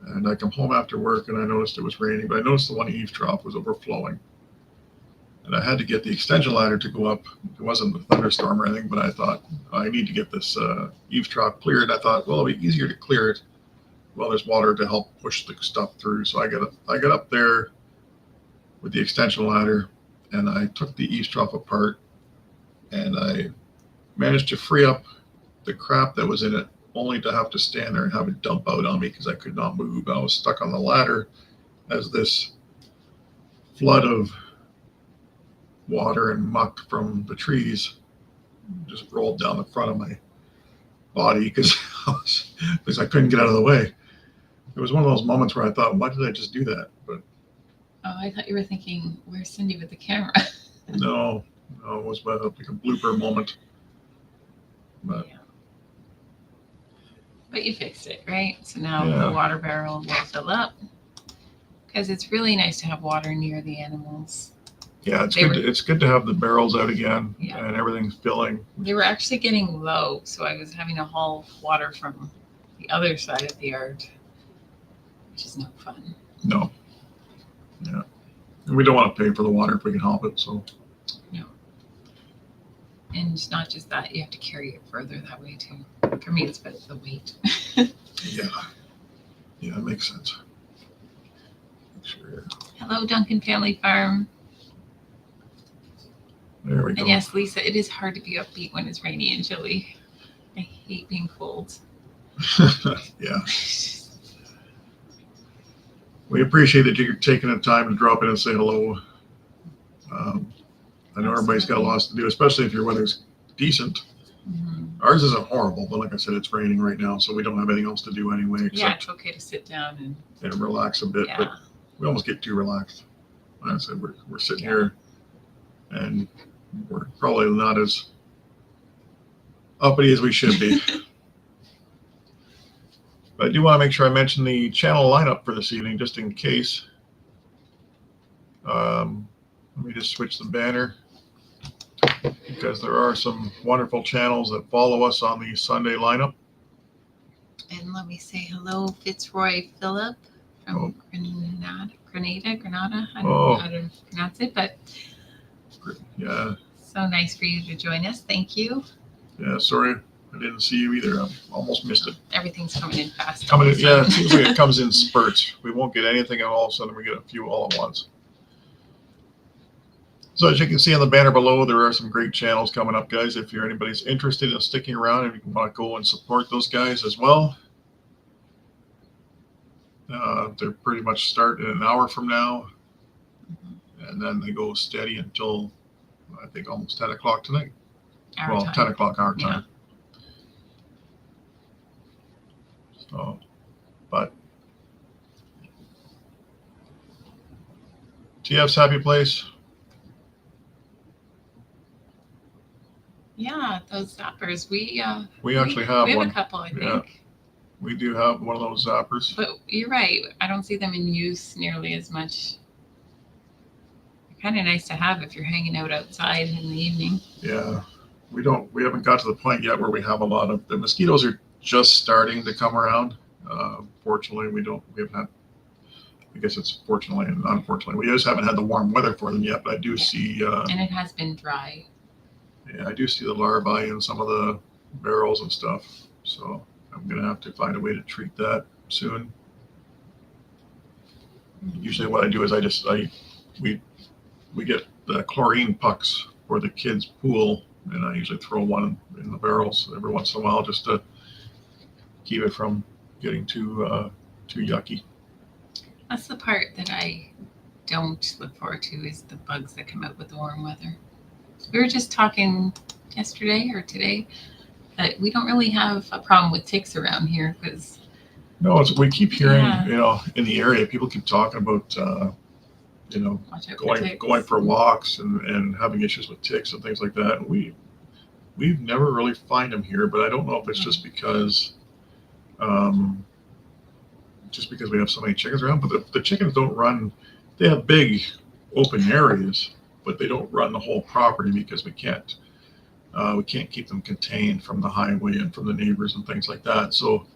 and I come home after work and I noticed it was raining, but I noticed the one eaves trough was overflowing. And I had to get the extension ladder to go up. It wasn't a thunderstorm or anything, but I thought, I need to get this eaves trough cleared. I thought, well, it'll be easier to clear it while there's water to help push the stuff through. So I got up there with the extension ladder, and I took the eaves trough apart, and I managed to free up the crap that was in it, only to have to stand there and have it dump out on me because I could not move. I was stuck on the ladder as this flood of water and muck from the trees just rolled down the front of my body because I couldn't get out of the way. It was one of those moments where I thought, why did I just do that? But Oh, I thought you were thinking, where's Cindy with the camera? no, it was like a blooper moment. But Yeah. But you fixed it, right? So now Yeah. the water barrel will fill up. because it's really nice to have water near the animals. Yeah, it's They good. were- It's good to have the barrels out again Yeah. and everything's filling. They were actually getting low, so I was having to haul water from the other side of the yard, which is no fun. No. Yeah. And we don't want to pay for the water if we can help it. So. And not just that, you have to carry it further that way too. For me, it's about the weight. Yeah. Yeah, it makes sense. Sure. Hello, Duncan Family Farm. There we go. And yes, Lisa, it is hard to be upbeat when it's rainy and chilly. I hate being cold. Yeah. We appreciate that you're taking the time to drop in and say hello. I know everybody's got lots to do, especially if your weather's decent. Mm-hmm. Ours isn't horrible, but like I said, it's raining right now, so we don't have anything else to do anyway Yeah, except it's okay to sit down and relax a bit. yeah. But we almost get too relaxed. Like I said, we're sitting here, and we're probably not as uppity as we should be. But I do want to make sure I mention the channel lineup for this evening, just in case. Let me just switch the banner, because there are some wonderful channels that follow us on the Sunday lineup. And let me say hello, Fitzroy Phillip from Grenada. I don't know how to pronounce it, but Yeah. so nice for you to join us. Thank you. Yeah, sorry, I didn't see you either. I almost missed it. Everything's coming in fast. Yeah, it seems like it comes in spurts. We won't get anything, and all of a sudden we get a few all at once. So as you can see on the banner below, there are some great channels coming up, guys. If anybody's interested in sticking around and you want to go and support those guys as well, they're pretty much start in an hour from now, and then they go steady until I think almost 10 o'clock tonight. Our time. 10 o'clock our Yeah. time. So, but TF's Happy Place. Yeah, those zappers. We actually have we have one. a couple, I Yeah. think. We do have one of those zappers. But you're right. I don't see them in use nearly as much. They're kind of nice to have if you're hanging out outside in the evening. Yeah, we haven't got to the point yet where we have a lot of the mosquitoes are just starting to come around. Fortunately, we haven't had. I guess it's fortunately and unfortunately, we just haven't had the warm weather for them yet. But I do see. And it has been dry. Yeah, I do see the larvae in some of the barrels and stuff. So I'm gonna have to find a way to treat that soon. Usually, what I do is we get the chlorine pucks for the kids' pool, and I usually throw one in the barrels every once in a while just to keep it from getting too yucky. That's the part that I don't look forward to is the bugs that come out with the warm weather. We were just talking yesterday or today that we don't really have a problem with ticks around here because No, we keep hearing, Yeah. In the area, people keep talking about, watch out for ticks. going for walks and having issues with ticks and things like that. And we've never really find them here, but I don't know if it's just because we have so many chickens around. But the chickens don't run. They have big open areas, but they don't run the whole property because we can't keep them contained from the highway and from the neighbors and things like that. So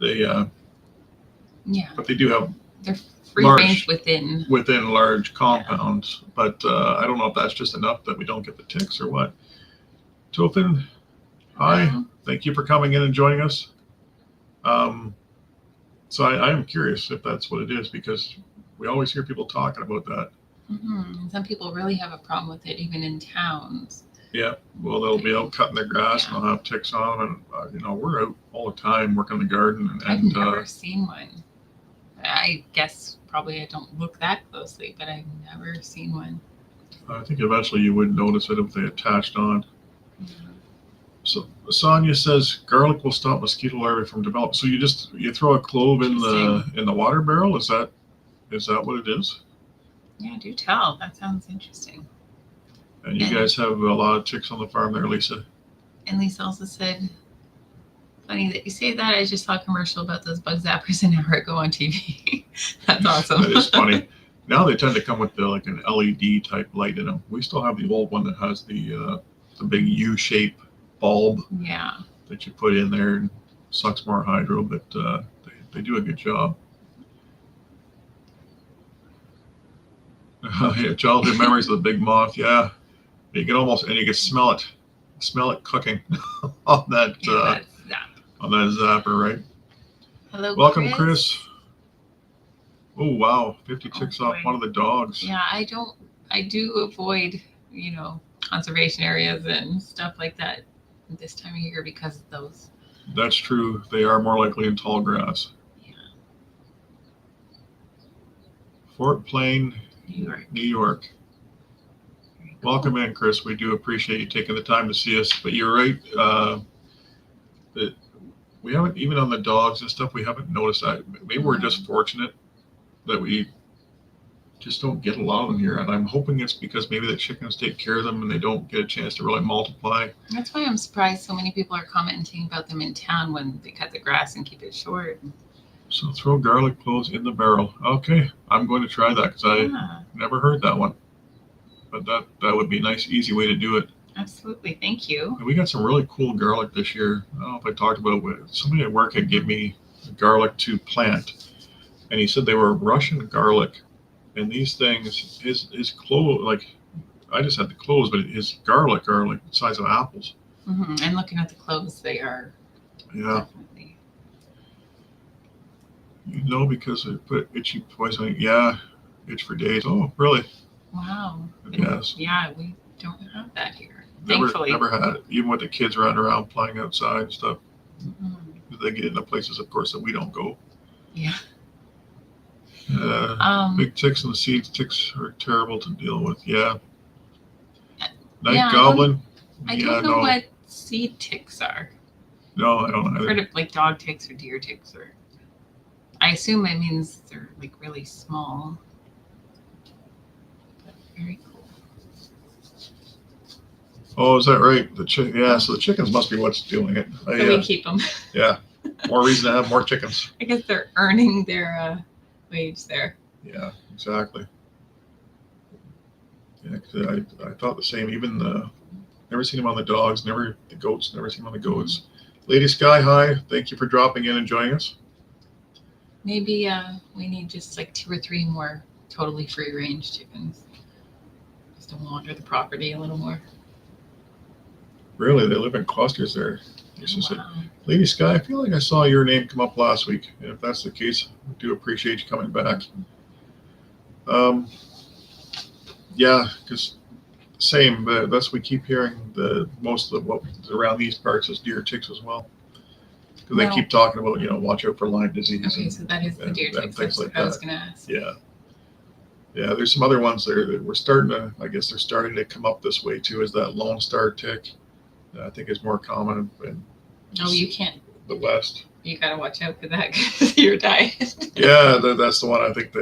they, but they do have they're free large- range within. large compounds. But I don't know if that's just enough that we don't get the ticks or what. Topin, hi. Thank you for coming in and joining us. So I am curious if that's what it is, because we always hear people talking about that. Mm-hmm. Some people really have a problem with it, even in towns. Yeah, well, they'll be out cutting their grass and they'll have ticks on them, and we're out all the time working the garden. And I've never seen one. I guess probably I don't look that closely, but I've never seen one. I think eventually you would notice it if they attached on. Mm-hmm. So Sonia says garlic will stop mosquito larvae from developing. So you throw a clove in the water barrel. Is that what it is? Yeah, do tell. That sounds interesting. And you guys have a lot of ticks on the farm there, Lisa. And Lisa also said, funny that you say that. I just saw a commercial about those bug zappers an hour ago on TV. That's awesome. That is funny. Now they tend to come with like an LED type light in them. We still have the old one that has the big U-shape bulb Yeah. that you put in there and sucks more hydro, but they do a good job. Yeah, childhood memories of the big moth. Yeah, you can almost and you can smell it cooking on that Yeah, that's zap. on that zapper, right? Hello, Welcome, Chris. Oh wow, 50 Oh, ticks off boy. one of the dogs. Yeah, I do avoid, conservation areas and stuff like that this time of year because of those. That's true. They are more likely in tall grass. Yeah. Yeah. Fort Plain, New York. New York. Very cool. Welcome in, Chris. We do appreciate you taking the time to see us. But you're right. That we haven't, even on the dogs and stuff, we haven't noticed that. Maybe we're just fortunate that we just don't get a lot of them here. And I'm hoping it's because maybe the chickens take care of them and they don't get a chance to really multiply. That's why I'm surprised so many people are commenting about them in town when they cut the grass and keep it short. So throw garlic cloves in the barrel. Okay, I'm going to try that because I never heard that one. But that would be a nice, easy way to do it. Absolutely. Thank you. And we got some really cool garlic this year. I don't know if I talked about it. Somebody at work had given me garlic to plant. And he said they were Russian garlic. And these things, his clove, like, I just had the cloves, but his garlic are like the size of apples. Mm-hmm. And looking at the cloves, they are. Yeah. Definitely. Because I put itchy poisoning. Yeah, itch for days. Oh, really? Wow. Yes. Yeah, we don't have that here. Thankfully. Never had it. Even with the kids running around playing outside and stuff. Mm-hmm. They get into places, of course, that we don't go. Yeah. Big ticks and the seeds. Ticks are terrible to deal with. Yeah. Night Yeah, goblin. I don't know what seed ticks are. No, I don't I've heard of like dog ticks or deer ticks, or I assume it means they're like really small. But very cool. Oh, is that right? Yeah, so the chickens must be what's doing it. So we keep them. Yeah. More reason to have more chickens. I guess they're earning their wage there. Yeah, exactly. Yeah, 'cause I thought the same. Even never seen them on the dogs, never the goats, never seen them on the goats. Lady Sky, hi. Thank you for dropping in and joining us. Maybe we need just like 2 or 3 more totally free range chickens. Just to wander the property a little more. Really, they live in clusters there. Wow. Lady Sky, I feel like I saw your name come up last week. And if that's the case, I do appreciate you coming back. Yeah, because same, but that's we keep hearing most of what's around these parts is deer ticks as well. Because they keep talking about, watch out for Lyme disease. Okay, so that is the deer ticks. Things like I was that. going to ask. Yeah. Yeah, there's some other ones there that we're starting to, I guess they're starting to come up this way too, is that Lone Star tick. I think is more common in you can't. The West. You got to watch out for that because of your diet. Yeah, that's the one I think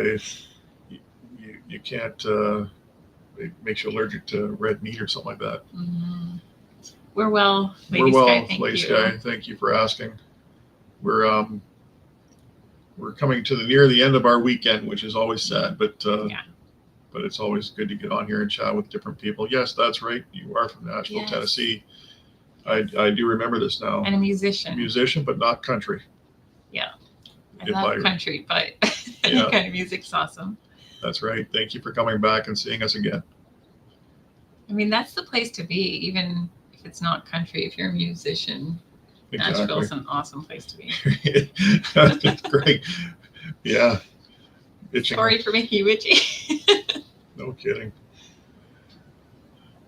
you can't, it makes you allergic to red meat or something like that. Mm-hmm. We're well, Lady Sky. Thank you for asking. We're coming to near the end of our weekend, which is always sad, but it's always good to get on here and chat with different people. Yes, that's right. You are from Nashville, yes. Tennessee. I do remember this now. And a musician. Musician, but not country. Yeah. I love country, but any kind of music's awesome. That's right. Thank you for coming back and seeing us again. I mean, that's the place to be, even if it's not country. If you're a musician, exactly. Nashville's an awesome place to be. That's great. Yeah. Itching. Sorry for making you itchy. No kidding.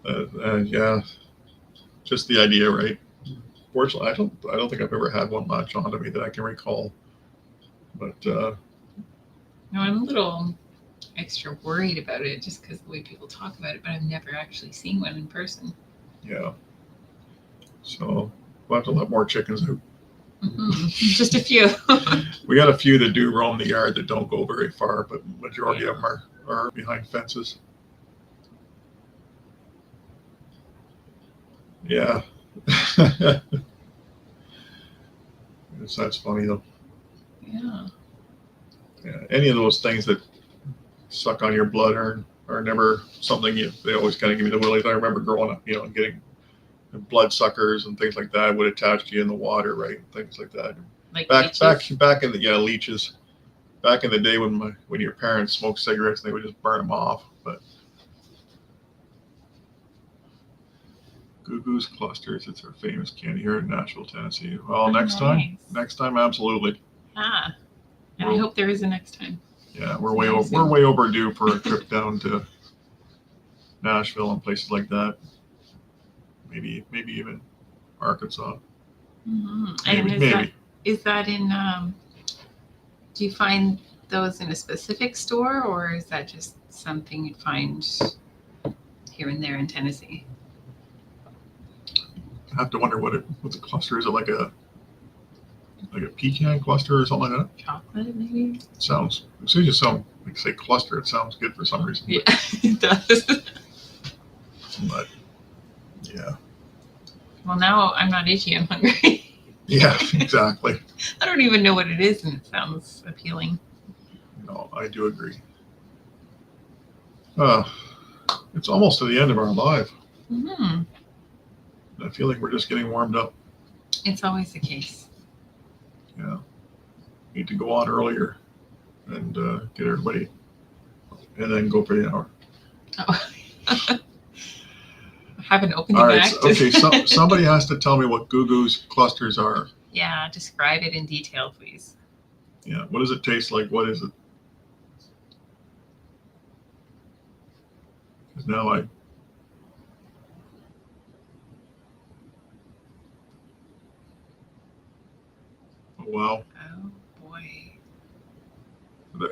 Yeah. Just the idea, right? Fortunately, I don't think I've ever had one latch onto me that I can recall. But no, I'm a little extra worried about it just because the way people talk about it, but I've never actually seen one in person. Yeah. So we'll have to let more chickens out. Mm-hmm. Just a few. We got a few that do roam the yard that don't go very far, but majority of them are behind fences. Yeah. That's funny though. Yeah. Yeah, any of those things that suck on your blood are never something they always kind of give me the willies. I remember growing up, getting blood suckers and things like that would attach to you in the water, right? Things like that. Like Back in the leeches. Back in the day when your parents smoked cigarettes, they would just burn them off. But Goo Goo's Clusters, it's our famous candy here in Nashville, Tennessee. Well, next time, absolutely. Ah, and I hope there is a next time. Yeah, we're way overdue for a trip down to Nashville and places like that. Maybe even Arkansas. Mm-hmm. Maybe. And is that in? Do you find those in a specific store, or is that just something you'd find here and there in Tennessee? I have to wonder what the cluster is. It like a pecan cluster or something like that? Chocolate, maybe? Sounds, as soon as you say cluster, it sounds good for some reason. Yeah, it does. But, yeah. Well, now I'm not itchy, I'm hungry. Yeah, exactly. I don't even know what it is, and it sounds appealing. No, I do agree. It's almost to the end of our live. Mm-hmm. I feel like we're just getting warmed up. It's always the case. Yeah. Need to go on earlier and get everybody, and then go for the hour. Oh. I haven't opened All the right. back. Okay. Somebody has to tell me what Goo Goo's Clusters are. Yeah, describe it in detail, please. Yeah. What does it taste like? What is it? Because now oh, wow. Oh boy.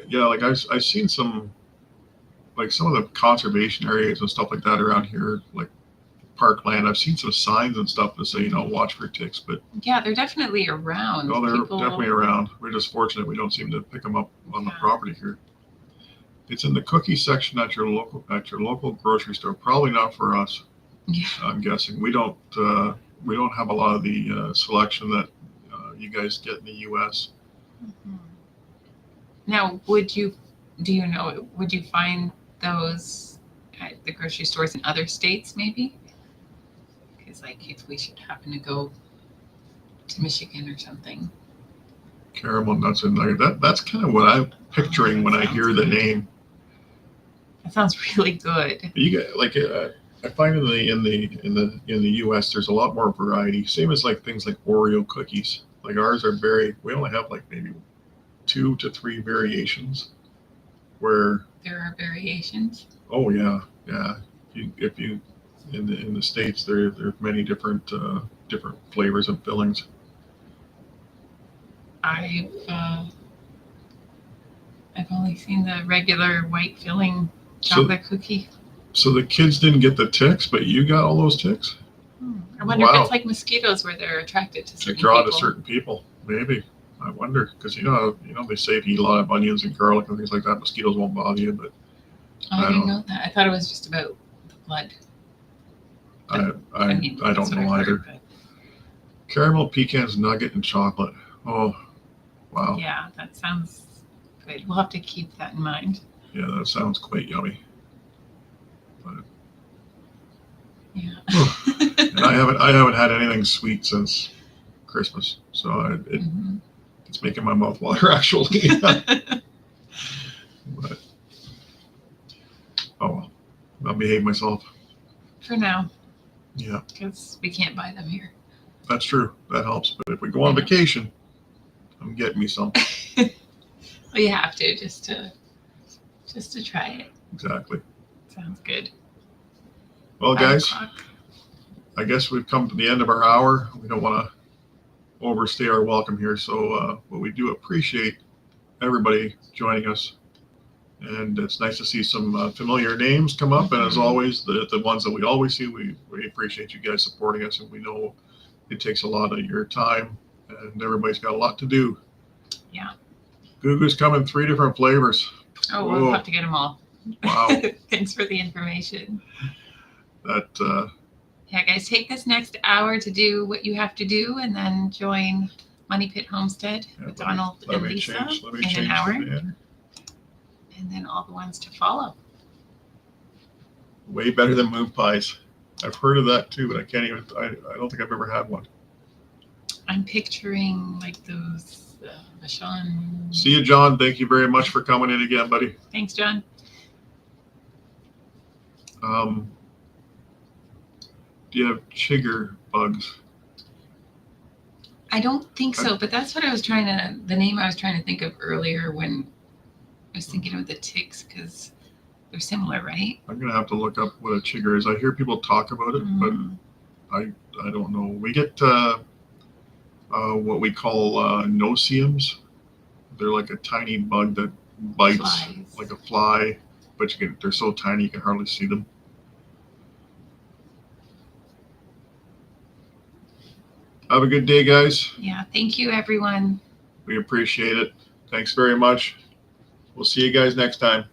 Yeah, like I've seen some, like some of the conservation areas and stuff like that around here, like parkland. I've seen some signs and stuff that say, watch for ticks, but Yeah, they're definitely around. no, they're definitely around. We're just fortunate we don't seem to pick them up on the property here. It's in the cookie section at your local grocery store. Probably not for us. Yeah. I'm guessing we don't have a lot of the selection that you guys get in the U.S. Mm-hmm. Now, would you find those at the grocery stores in other states, maybe? Because, like, if we should happen to go to Michigan or something. Caramel nuts and nugget. That's kind of what I'm picturing when I hear the name. That sounds really good. You get like I find in the U.S. there's a lot more variety. Same as like things like Oreo cookies. Like ours are we only have like maybe 2 to 3 variations. Where there are variations. Oh yeah. If you in the States there are many different flavors and fillings. I've only seen the regular white filling chocolate cookie. So the kids didn't get the ticks, but you got all those ticks? I wonder if it's like mosquitoes where they're attracted to certain people. To certain people, maybe. I wonder, because they say if you eat a lot of onions and garlic and things like that, mosquitoes won't bother you. But I didn't know that. I thought it was just about the blood. I don't know either. But... Caramel, pecans, nugget, and chocolate. Oh, wow. Yeah, that sounds good. We'll have to keep that in mind. Yeah, that sounds quite yummy. But yeah. And I haven't had anything sweet since Christmas, so it's making my mouth water actually. But oh well, I'll behave myself. For now. Yeah. Because we can't buy them here. That's true. That helps. But if we go on vacation, I'm getting me some. Well, you have to just to try it. Exactly. Sounds good. Well, guys, I guess we've come to the end of our hour. We don't want to overstay our welcome here, so but we do appreciate everybody joining us, and it's nice to see some familiar names come up. And as always, the ones that we always see, we appreciate you guys supporting us, and we know it takes a lot of your time, and everybody's got a lot to do. Yeah. Goo Goo's come in 3 different flavors. Oh, whoa. We'll have to get them all. Wow. Thanks for the information. That. Yeah, guys, take this next hour to do what you have to do, and then join Money Pit Homestead Yeah, with Donald and Lisa let me and change the Howard, banner. and then all the ones to follow. Way better than move pies. I've heard of that too, but I can't even. I don't think I've ever had one. I'm picturing like those Vashon. See you, John. Thank you very much for coming in again, buddy. Thanks, John. Do you have chigger bugs? I don't think so, but that's what I was trying to, the name I was trying to think of earlier when I was thinking of the ticks, because they're similar, right? I'm gonna have to look up what a chigger is. I hear people talk about it, but I don't know. We get what we call no-see-ums. They're like a tiny bug that bites Flies. like a fly, but they're so tiny you can hardly see them. Have a good day, guys. Yeah, thank you, everyone. We appreciate it. Thanks very much. We'll see you guys next time.